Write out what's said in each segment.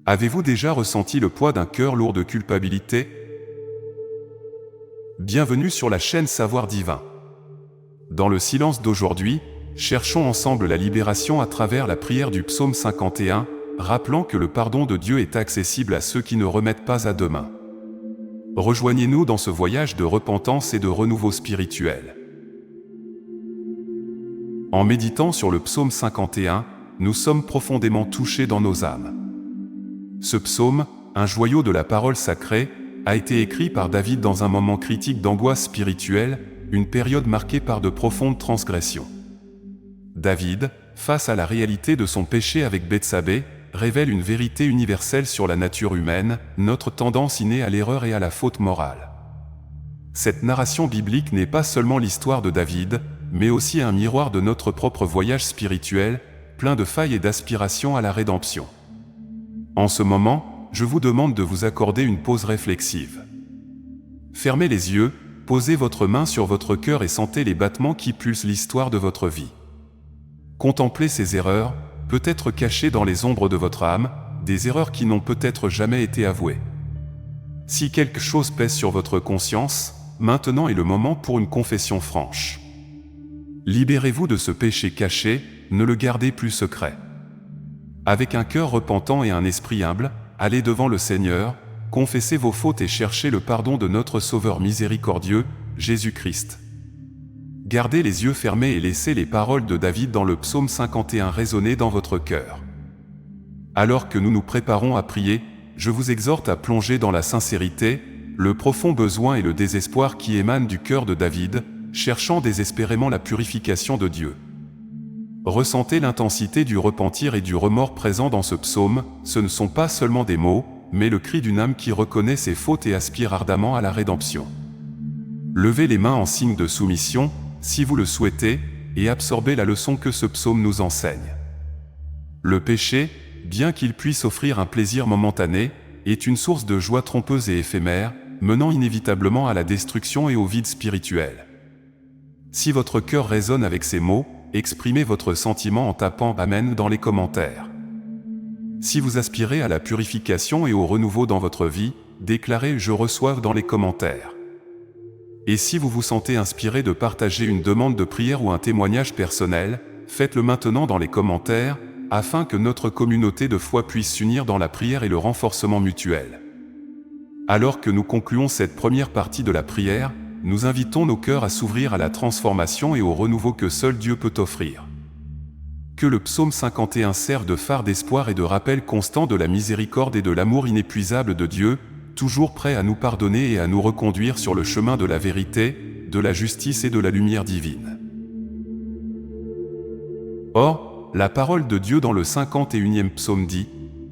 Avez-vous déjà ressenti le poids d'un cœur lourd de culpabilité? Bienvenue sur la chaîne Savoir Divin. Dans le silence d'aujourd'hui, cherchons ensemble la libération à travers la prière du psaume 51, rappelant que le pardon de Dieu est accessible à ceux qui ne remettent pas à demain. Rejoignez-nous dans ce voyage de repentance et de renouveau spirituel. En méditant sur le psaume 51, nous sommes profondément touchés dans nos âmes. Ce psaume, un joyau de la parole sacrée, a été écrit par David dans un moment critique d'angoisse spirituelle, une période marquée par de profondes transgressions. David, face à la réalité de son péché avec Bethsabée, révèle une vérité universelle sur la nature humaine, notre tendance innée à l'erreur et à la faute morale. Cette narration biblique n'est pas seulement l'histoire de David, mais aussi un miroir de notre propre voyage spirituel, plein de failles et d'aspirations à la rédemption. En ce moment, je vous demande de vous accorder une pause réflexive. Fermez les yeux, posez votre main sur votre cœur et sentez les battements qui pulsent l'histoire de votre vie. Contemplez ces erreurs, peut-être cachées dans les ombres de votre âme, des erreurs qui n'ont peut-être jamais été avouées. Si quelque chose pèse sur votre conscience, maintenant est le moment pour une confession franche. Libérez-vous de ce péché caché, ne le gardez plus secret. Avec un cœur repentant et un esprit humble, allez devant le Seigneur, confessez vos fautes et cherchez le pardon de notre Sauveur miséricordieux, Jésus-Christ. Gardez les yeux fermés et laissez les paroles de David dans le psaume 51 résonner dans votre cœur. Alors que nous nous préparons à prier, je vous exhorte à plonger dans la sincérité, le profond besoin et le désespoir qui émanent du cœur de David, cherchant désespérément la purification de Dieu. Ressentez l'intensité du repentir et du remords présents dans ce psaume, ce ne sont pas seulement des mots, mais le cri d'une âme qui reconnaît ses fautes et aspire ardemment à la rédemption. Levez les mains en signe de soumission, si vous le souhaitez, et absorbez la leçon que ce psaume nous enseigne. Le péché, bien qu'il puisse offrir un plaisir momentané, est une source de joie trompeuse et éphémère, menant inévitablement à la destruction et au vide spirituel. Si votre cœur résonne avec ces mots, exprimez votre sentiment en tapant « Amen » dans les commentaires. Si vous aspirez à la purification et au renouveau dans votre vie, déclarez « Je reçois » dans les commentaires. Et si vous vous sentez inspiré de partager une demande de prière ou un témoignage personnel, faites-le maintenant dans les commentaires, afin que notre communauté de foi puisse s'unir dans la prière et le renforcement mutuel. Alors que nous concluons cette première partie de la prière, nous invitons nos cœurs à s'ouvrir à la transformation et au renouveau que seul Dieu peut offrir. Que le psaume 51 serve de phare d'espoir et de rappel constant de la miséricorde et de l'amour inépuisable de Dieu, toujours prêt à nous pardonner et à nous reconduire sur le chemin de la vérité, de la justice et de la lumière divine. Or, la parole de Dieu dans le 51e psaume dit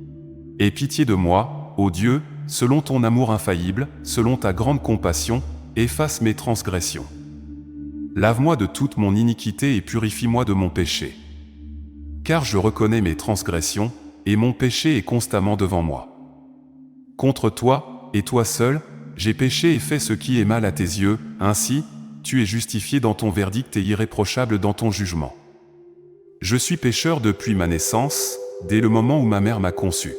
« Aie pitié de moi, ô Dieu, selon ton amour infaillible, selon ta grande compassion, efface mes transgressions. Lave-moi de toute mon iniquité et purifie-moi de mon péché. Car je reconnais mes transgressions, et mon péché est constamment devant moi. Contre toi, et toi seul, j'ai péché et fait ce qui est mal à tes yeux, ainsi, tu es justifié dans ton verdict et irréprochable dans ton jugement. Je suis pécheur depuis ma naissance, dès le moment où ma mère m'a conçu.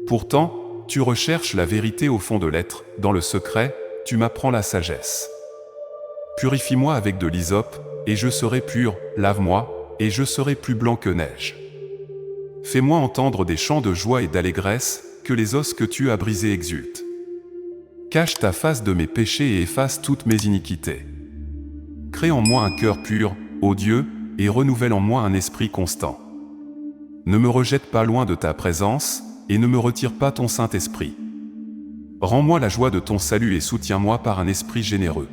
Pourtant, tu recherches la vérité au fond de l'être, dans le secret, tu m'apprends la sagesse. Purifie-moi avec de l'hysope, et je serai pur, lave-moi, et je serai plus blanc que neige. Fais-moi entendre des chants de joie et d'allégresse, que les os que tu as brisés exultent. Cache ta face de mes péchés et efface toutes mes iniquités. Crée en moi un cœur pur, ô Dieu, et renouvelle en moi un esprit constant. Ne me rejette pas loin de ta présence, et ne me retire pas ton Saint-Esprit. Rends-moi la joie de ton salut et soutiens-moi par un esprit généreux.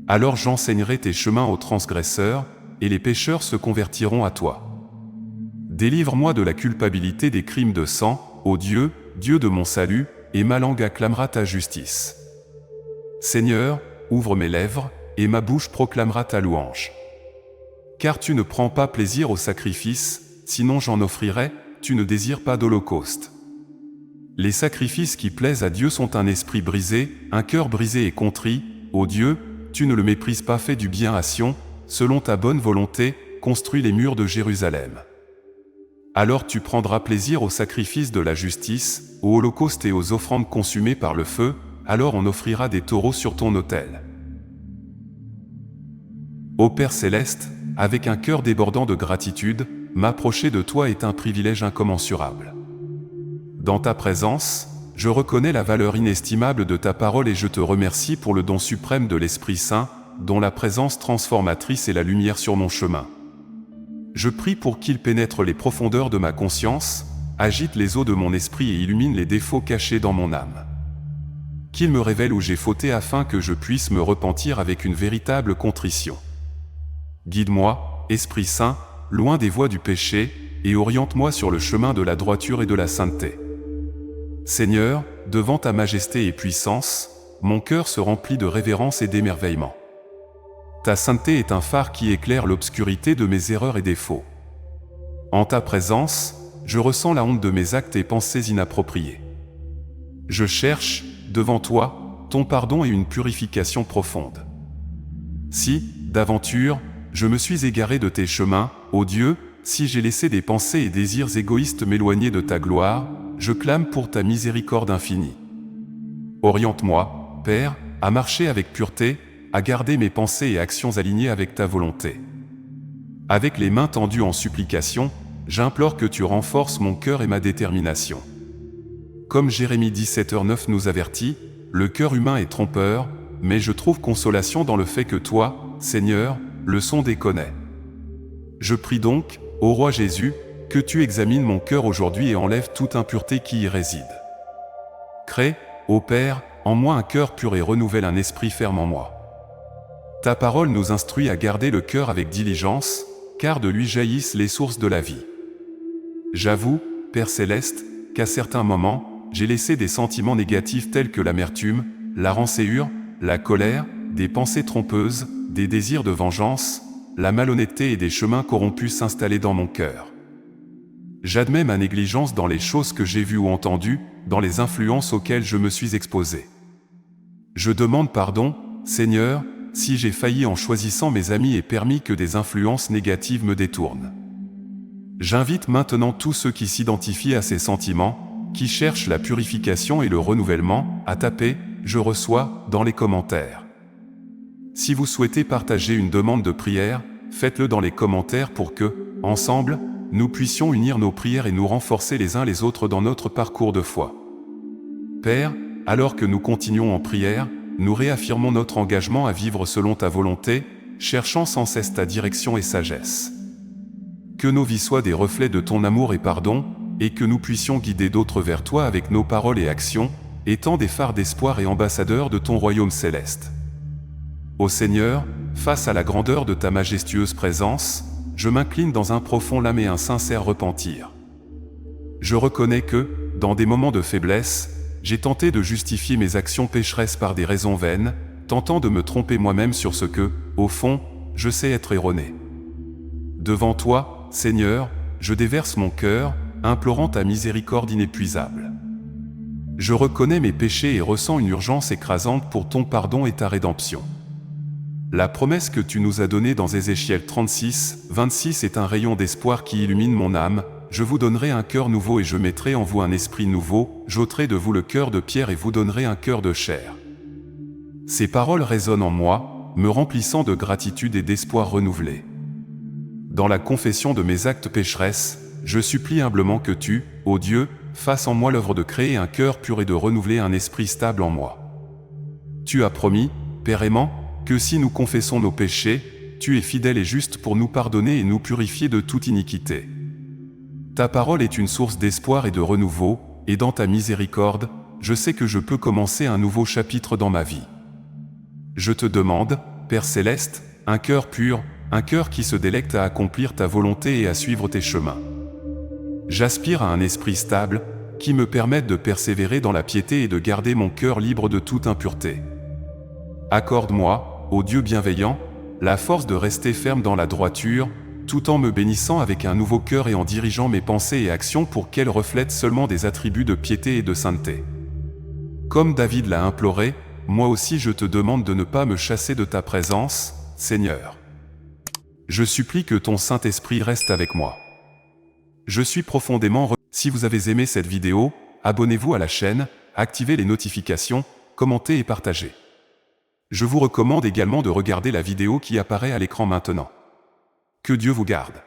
Alors j'enseignerai tes chemins aux transgresseurs, et les pécheurs se convertiront à toi. Délivre-moi de la culpabilité des crimes de sang, ô Dieu, Dieu de mon salut, et ma langue acclamera ta justice. Seigneur, ouvre mes lèvres, et ma bouche proclamera ta louange. Car tu ne prends pas plaisir au sacrifice, sinon j'en offrirais, tu ne désires pas d'holocauste. Les sacrifices qui plaisent à Dieu sont un esprit brisé, un cœur brisé et contrit, ô Dieu, tu ne le méprises pas, fais du bien à Sion, selon ta bonne volonté, construis les murs de Jérusalem. alors tu prendras plaisir au sacrifice de la justice, aux holocaustes et aux offrandes consumées par le feu, alors on offrira des taureaux sur ton autel. Ô Père céleste, avec un cœur débordant de gratitude, m'approcher de toi est un privilège incommensurable. Dans ta présence, je reconnais la valeur inestimable de ta parole et je te remercie pour le don suprême de l'Esprit Saint, dont la présence transformatrice est la lumière sur mon chemin. Je prie pour qu'il pénètre les profondeurs de ma conscience, agite les eaux de mon esprit et illumine les défauts cachés dans mon âme. Qu'il me révèle où j'ai fauté afin que je puisse me repentir avec une véritable contrition. Guide-moi, Esprit Saint, loin des voies du péché, et oriente-moi sur le chemin de la droiture et de la sainteté. Seigneur, devant ta majesté et puissance, mon cœur se remplit de révérence et d'émerveillement. Ta sainteté est un phare qui éclaire l'obscurité de mes erreurs et défauts. En ta présence, je ressens la honte de mes actes et pensées inappropriées. Je cherche, devant toi, ton pardon et une purification profonde. Si, d'aventure, je me suis égaré de tes chemins, ô Dieu, si j'ai laissé des pensées et désirs égoïstes m'éloigner de ta gloire, je clame pour ta miséricorde infinie. Oriente-moi, Père, à marcher avec pureté, à garder mes pensées et actions alignées avec ta volonté. Avec les mains tendues en supplication, j'implore que tu renforces mon cœur et ma détermination. Comme Jérémie 17h9 nous avertit, le cœur humain est trompeur, mais je trouve consolation dans le fait que toi, Seigneur, le sondé connais. Je prie donc, ô Roi Jésus, que tu examines mon cœur aujourd'hui et enlèves toute impureté qui y réside. Crée, ô Père, en moi un cœur pur et renouvelle un esprit ferme en moi. Ta parole nous instruit à garder le cœur avec diligence, car de lui jaillissent les sources de la vie. J'avoue, Père céleste, qu'à certains moments, j'ai laissé des sentiments négatifs tels que l'amertume, la rancœur, la colère, des pensées trompeuses, des désirs de vengeance, la malhonnêteté et des chemins corrompus s'installer dans mon cœur. J'admets ma négligence dans les choses que j'ai vues ou entendues, dans les influences auxquelles je me suis exposé. Je demande pardon, Seigneur, si j'ai failli en choisissant mes amis et permis que des influences négatives me détournent. J'invite maintenant tous ceux qui s'identifient à ces sentiments, qui cherchent la purification et le renouvellement, à taper « Je reçois » dans les commentaires. Si vous souhaitez partager une demande de prière, faites-le dans les commentaires pour que, ensemble, nous puissions unir nos prières et nous renforcer les uns les autres dans notre parcours de foi. Père, alors que nous continuons en prière, nous réaffirmons notre engagement à vivre selon ta volonté, cherchant sans cesse ta direction et sagesse. Que nos vies soient des reflets de ton amour et pardon, et que nous puissions guider d'autres vers toi avec nos paroles et actions, étant des phares d'espoir et ambassadeurs de ton royaume céleste. Ô Seigneur, face à la grandeur de ta majestueuse présence, je m'incline dans un profond lame et un sincère repentir. Je reconnais que, dans des moments de faiblesse, j'ai tenté de justifier mes actions pécheresses par des raisons vaines, tentant de me tromper moi-même sur ce que, au fond, je sais être erroné. Devant toi, Seigneur, je déverse mon cœur, implorant ta miséricorde inépuisable. Je reconnais mes péchés et ressens une urgence écrasante pour ton pardon et ta rédemption. La promesse que tu nous as donnée dans Ézéchiel 36, 26 est un rayon d'espoir qui illumine mon âme. Je vous donnerai un cœur nouveau et je mettrai en vous un esprit nouveau, j'ôterai de vous le cœur de pierre et vous donnerai un cœur de chair. Ces paroles résonnent en moi, me remplissant de gratitude et d'espoir renouvelé. Dans la confession de mes actes pécheresses, je supplie humblement que tu, ô Dieu, fasses en moi l'œuvre de créer un cœur pur et de renouveler un esprit stable en moi. Tu as promis, Père aimant, que si nous confessons nos péchés, tu es fidèle et juste pour nous pardonner et nous purifier de toute iniquité. Ta parole est une source d'espoir et de renouveau, et dans ta miséricorde, je sais que je peux commencer un nouveau chapitre dans ma vie. Je te demande, Père céleste, un cœur pur, un cœur qui se délecte à accomplir ta volonté et à suivre tes chemins. J'aspire à un esprit stable, qui me permette de persévérer dans la piété et de garder mon cœur libre de toute impureté. Accorde-moi, ô Dieu bienveillant, la force de rester ferme dans la droiture, tout en me bénissant avec un nouveau cœur et en dirigeant mes pensées et actions pour qu'elles reflètent seulement des attributs de piété et de sainteté. Comme David l'a imploré, moi aussi je te demande de ne pas me chasser de ta présence, Seigneur. Je supplie que ton Saint-Esprit reste avec moi. Je suis profondément Si vous avez aimé cette vidéo, abonnez-vous à la chaîne, activez les notifications, commentez et partagez. Je vous recommande également de regarder la vidéo qui apparaît à l'écran maintenant. Que Dieu vous garde.